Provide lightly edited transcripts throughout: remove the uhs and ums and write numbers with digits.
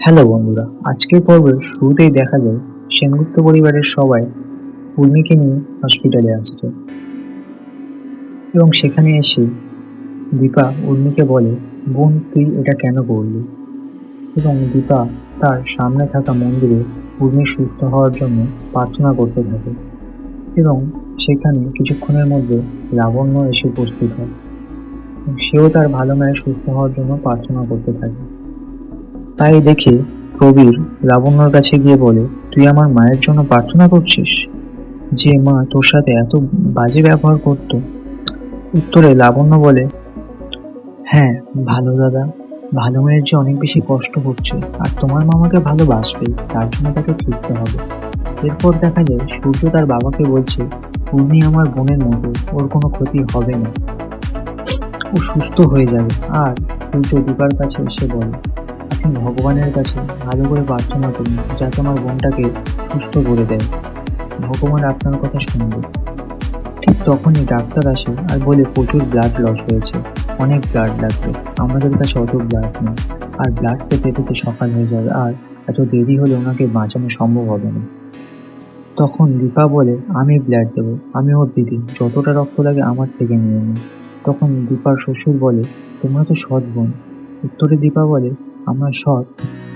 Hello বন্ধুরা, আজকের পর্বের শুরুতেই দেখা যায় সেনগুপ্ত পরিবারের সবাই উর্মিকে নিয়ে হসপিটালে আসছে এবং সেখানে এসে দীপা উর্মিকে বলে, বোন তুই এটা কেন করলি? এবং দীপা তার সামনে থাকা মন্দিরে উর্মি সুস্থ হওয়ার জন্য প্রার্থনা করতে থাকে এবং সেখানে কিছুক্ষণের মধ্যে লাবণ্য এসে উপস্থিত হয়। সেও তার ভালো মায়ের সুস্থ হওয়ার জন্য প্রার্থনা করতে থাকে। তাই দেখে প্রবীর লাবণ্যর কাছে গিয়ে বলে, তুই আমার মায়ের জন্য প্রার্থনা করছিস, যে মা তোর সাথে এত বাজে ব্যবহার করতো? উত্তরে লাবণ্য বলে, হ্যাঁ ভালো দাদা, ভালো মেয়ের যে অনেক বেশি কষ্ট হচ্ছে, আর তোমার মামাকে ভালোবাসবে, তার জন্য তাকে ফিরতে হবে। এরপর দেখা যায় সূর্য তার বাবাকে বলছে, উনি আমার বোনের মতো, ওর কোনো ক্ষতি হবে না, ও সুস্থ হয়ে যাবে। আর সূর্য দীপার কাছে এসে বলে, আপনি ভগবানের কাছে ভালো করে প্রার্থনা করুন যাতে আমার বোনটাকে সুস্থ করে দেয়, ভগবান আপনার কথা শুনবে। ঠিক তখনই ডাক্তার আসে আর বলে, প্রচুর ব্লাড লস হয়েছে, অনেক ব্লাড লাগবে, আমাদের কাছে অত ব্লাড নেই, আর ব্লাড পেতে পেতে সকাল হয়ে যাবে, আর এত দেরি হলে ওনাকে বাঁচানো সম্ভব হবে না। তখন দীপা বলে, আমি ব্লাড দেবো, আমি ওর দিদি, যতটা রক্ত লাগে আমার থেকে নিয়ে নিই। তখন দীপার শ্বশুর বলে, তোমরা তো সৎ বোন। উত্তরে দীপা বলে, আমরা সৎ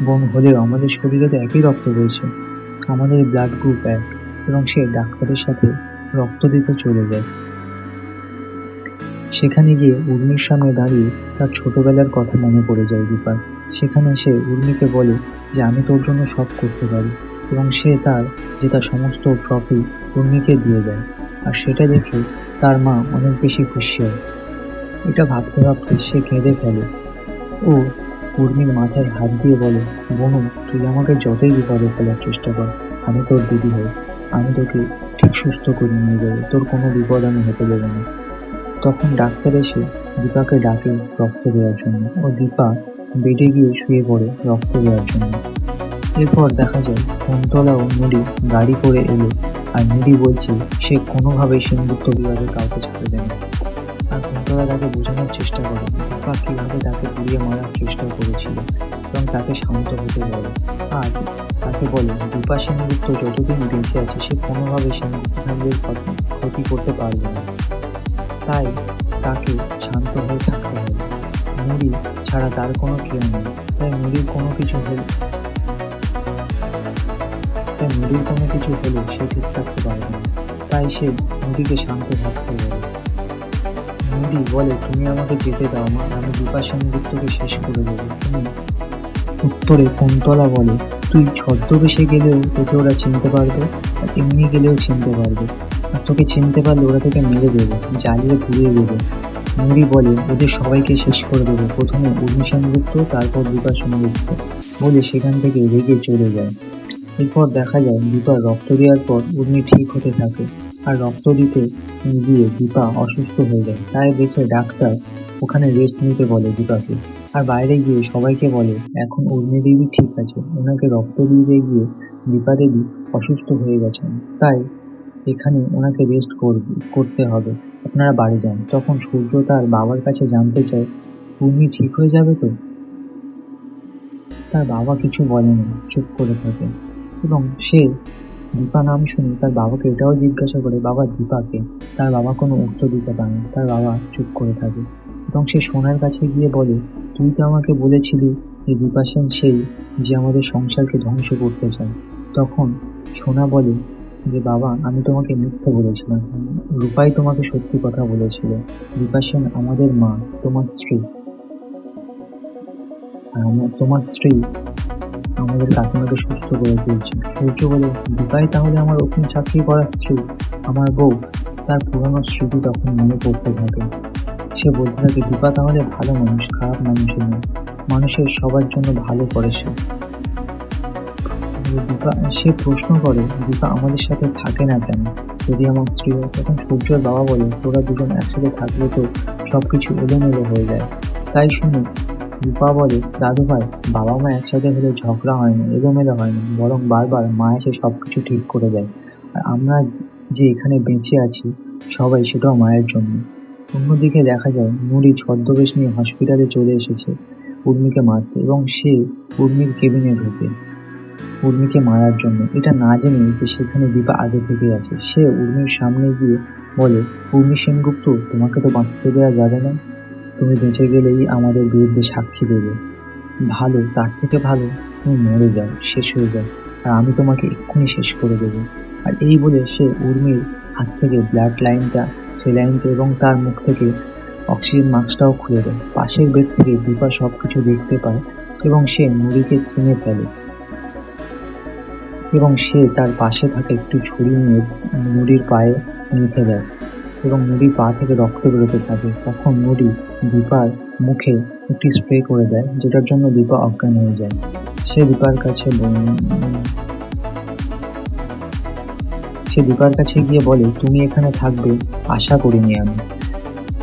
বোন হলেও আমাদের শরীরে তো একই রক্ত রয়েছে, আমাদের ব্লাড গ্রুপ এক। এবং সে ডাক্তারের সাথে রক্ত দিতে চলে যায়। সেখানে গিয়ে উর্মির সামনে দাঁড়িয়ে তার ছোটবেলার কথা মনে পড়ে যায় দীপার। সেখানে সে উর্মিকে বলে যে আমি তোর জন্য সব করতে পারি, এবং সে তার সমস্ত ট্রফি উর্মিকে দিয়ে দেয়। আর সেটা দেখে তার মা অনেক বেশি খুশি হয়। এটা ভাবতে ভাবতে সে কেঁদে ফেলে ও উর্মির মাথায় হাত দিয়ে বলে, বনু তুই আমাকে যতই বিপদে ফেলার চেষ্টা কর, আমি তোর দিদি হই, আমি তোকে ঠিক সুস্থ করে নিয়ে যাবো, তোর কোনো বিপদ আমি হতে দেবো না। তখন ডাক্তার এসে দীপাকে ডাকে রক্ত দেওয়ার জন্য, ও দীপা বেডে গিয়ে শুয়ে পড়ে রক্ত দেওয়ার জন্য। এরপর দেখা যায় কুন্তলা ও নুড়ি গাড়ি করে এলো, আর নুড়ি বলছে সে কোনোভাবেই সেনগুপ্ত বিভাগের কাউকে ছাড়বে না। আর কুন্তলা তাকে বোঝানোর চেষ্টা করে দীপা কিভাবে তাকে গুলিয়ে মারার চেষ্টা করেছিল এবং তাকে শান্ত হতে বলে। আর তাকে বলে, দীপা সেনগুপ্ত যতদিন বেঁচে আছে সে কোনোভাবেই সেনগুপ্ত ফ্যামিলির ক্ষতি করতে পারবে না, তাই তাকে শান্ত হয়ে থাকতে হবে। নুড়ি ছাড়া তার কোনো কেউ নেই, তাই নুড়ির কোনো কিছু হলে সে ঠিক থাকতে পারবে না। তাই সে নুড়িকে শান্ত থাকতে বলে। নুড়ি বলে, তুমি আমাকে যেতে দাও মা, আমি দীপা সেনগুপ্তকে শেষ করে দেবো। উত্তরে কুন্তলা বলে, তুই ছদ্মবেশে গেলেও তোকে ওরা চিনতে পারবে, আর এমনি গেলেও চিনতে পারবে, আর তোকে চিনতে পারলে ওরা তোকে মেরে দেবে, জ্বালিয়ে পুড়িয়ে দেবে। নুড়ি বলে, ওদের সবাইকে শেষ করে দেবে, প্রথমে উর্মি সেনগুপ্ত, তারপর দীপা সেনগুপ্ত, বলে সেখান থেকে রেগে চলে যায়। এরপর দেখা যায় দীপার রক্ত দেওয়ার পর উর্মি ঠিক হতে থাকে, আর রক্ত দিতে গিয়ে দীপা অসুস্থ হয়ে যায়। তাই দেখে ডাক্তার ওখানে রেস্ট নিতে বলে দীপাকে, আর বাইরে গিয়ে সবাইকে বলে এখন উর্মি দেবী ঠিক আছে, ওনাকে রক্ত দিতে গিয়ে দীপা দেবী অসুস্থ হয়ে গেছেন, তাই এখানে ওনাকে রেস্ট করতে হবে, আপনারা বাড়ি যান। তখন সূর্য তার বাবার কাছে জানতে চায়, উর্মি ঠিক হয়ে যাবে তো? তার বাবা কিছু বলেনি, চুপ করে থাকে। এবং সে দীপা নাম শুনে তার বাবাকে এটাও জিজ্ঞাসা করে, বাবা দীপাকে? তার বাবা কোনো উত্তর দিতে পারে না, তার বাবা চুপ করে থাকে। এবং সে সোনার কাছে গিয়ে বলে, তুই তো আমাকে বলেছিলি যে দীপা সেন সেই, যে আমাদের সংসারকে ধ্বংস করতে চায়। তখন সোনা বলে যে, বাবা আমি তোমাকে মিথ্যে বলেছিলাম, রূপাই তোমাকে সত্যি কথা বলেছিল, দীপা সেন আমাদের মা, তোমার স্ত্রী, আর তোমার স্ত্রী আমাদের কাকিমাকে সুস্থ করে তুলছে। সূর্য বলে, দীপাই তাহলে আমার অগ্নি চাকরি করা স্ত্রী, আমার বউ? তার পুরনো স্মৃতি তখন মনে পড়তে থাকে। সে বলতে থাকে, দীপা তাহলে ভালো মানুষ, খারাপ মানুষের নয়, মানুষের সবার জন্য ভালো করে সে। দীপা সে প্রশ্ন করে, দীপা আমাদের সাথে থাকে না কেন যদি আমার স্ত্রী হয়? তখন সূর্যের বাবা বলে, তোরা দুজন একসাথে থাকলে তো সবকিছু এলোমেলো হয়ে যায়। তাই শুনে রূপা বলে, দাদু ভাই, বাবা মা একসাথে হলে ঝগড়া হয় না, এলোমেলো হয় না, বরং বারবার মা এসে সবকিছু ঠিক করে দেয়। আর আমরা যে এখানে বেঁচে আছি সবাই, সেটাও মায়ের জন্য। অন্যদিকে দেখা যায় নুড়ি ছদ্মবেশ নিয়ে হসপিটালে চলে এসেছে, উর্মিকে মারতে এবং সে উর্মির কেবিনে ঢোকে উর্মিকে মারার জন্য, এটা না জেনে যে সেখানে দীপা আগে থেকে আছে। সে উর্মির সামনে গিয়ে বলে, উর্মি সেনগুপ্ত, তোমাকে তো বাঁচতে দেওয়া যাবে না, তুমি বেঁচে গেলেই আমাদের বিরুদ্ধে সাক্ষী দেবে। ভালো, তার থেকে ভালো তুমি মরে যাও, শেষ হয়ে যাও, আর আমি তোমাকে এক্ষুনি শেষ করে দেবো। আর এই বলে সে উর্মির হাত থেকে ব্লাড লাইনটা, সেলাইনটা এবং তার মুখ থেকে অক্সিজেন মাস্কটাও খুলে দেয়। পাশের বেড থেকে দীপা সবকিছু দেখতে পায় এবং সে নুরিকে চিনে ফেলে এবং সে তার পাশে থাকা একটি ছুরি নিয়ে নুরির পায়ে মুখে দেয় এবং নুরির পা থেকে রক্ত বেরোতে থাকে। তখন নুরি দীপার মুখে একটি স্প্রে করে দেয়, যেটার জন্য দীপা অজ্ঞান হয়ে যায়। সে দীপার কাছে গিয়ে বলে, তুমি এখানে থাকবে আশা করিনি আমি।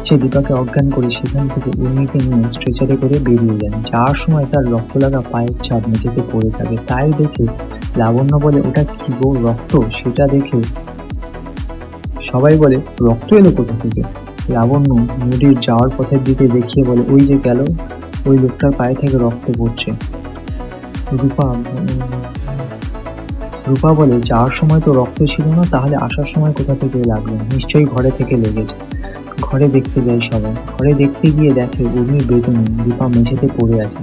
সে দীপাকে অজ্ঞান করে সেখান থেকে উর্মিকে নিয়ে স্ট্রেচারে করে বেরিয়ে যায়। যাওয়ার সময় তার রক্ত লাগা পায়ের ছাপ মেঝেতে পড়ে থাকে, তাই দেখে লাবণ্য বলে, ওটা কি গো, রক্ত? সেটা দেখে সবাই বলে, রক্ত এলো কোথা থেকে? লাবণ্য নদীর যাওয়ার পথের দিকে দেখিয়ে বলে, ওই যে গেল, ওই লোকটার পায়ে থেকে রক্ত পড়ছে। রূপা রূপা বলে, যাওয়ার সময় তো রক্ত ছিল না, তাহলে আসার সময় কোথা থেকে লাগলো? নিশ্চয়ই ঘরে থেকে লেগেছে। ঘরে দেখতে যায় সবাই। ঘরে দেখতে গিয়ে দেখে উর্মি বেদুনি, দীপা মেঝেতে পড়ে আছে।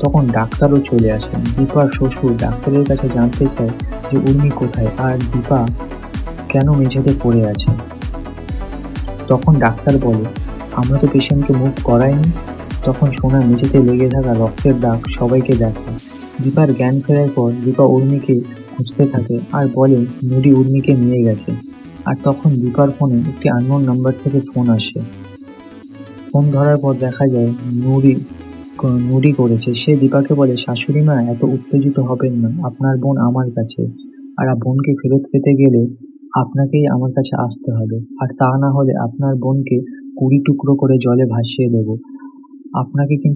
তখন ডাক্তারও চলে আসে। দীপার শ্বশুর ডাক্তারের কাছে জানতে চায় যে উর্মি কোথায় আর দীপা কেন মেঝেতে পড়ে আছে। তখন ডাক্তার বলে, আমরা তো পেশেন্টকে মুভ করাইনি। তখন সোনা মেঝেতে লেগে থাকা রক্তের দাগ সবাইকে দেখে। দীপার জ্ঞান ফেরার পর দীপা উর্মিকে খুঁজতে থাকে আর বলে নুরি উর্মিকে নিয়ে গেছে। আর তখন দীপার ফোনে একটি আননোন নাম্বার থেকে ফোন আসে। ফোন ধরার পর দেখা যায় নুরি করেছে। সে দীপাকে বলে, শাশুড়ি মা, এত উত্তেজিত হবেন না, আপনার বোন আমার কাছে, আর বোনকে ফেরত পেতে গেলে আপনাকেই আমার কাছে আসতে হবে, আর তা না হলে আপনার বোনকে 20 টুকরো করে জলে ভাসিয়ে দেবো। আপনাকে কিন্তু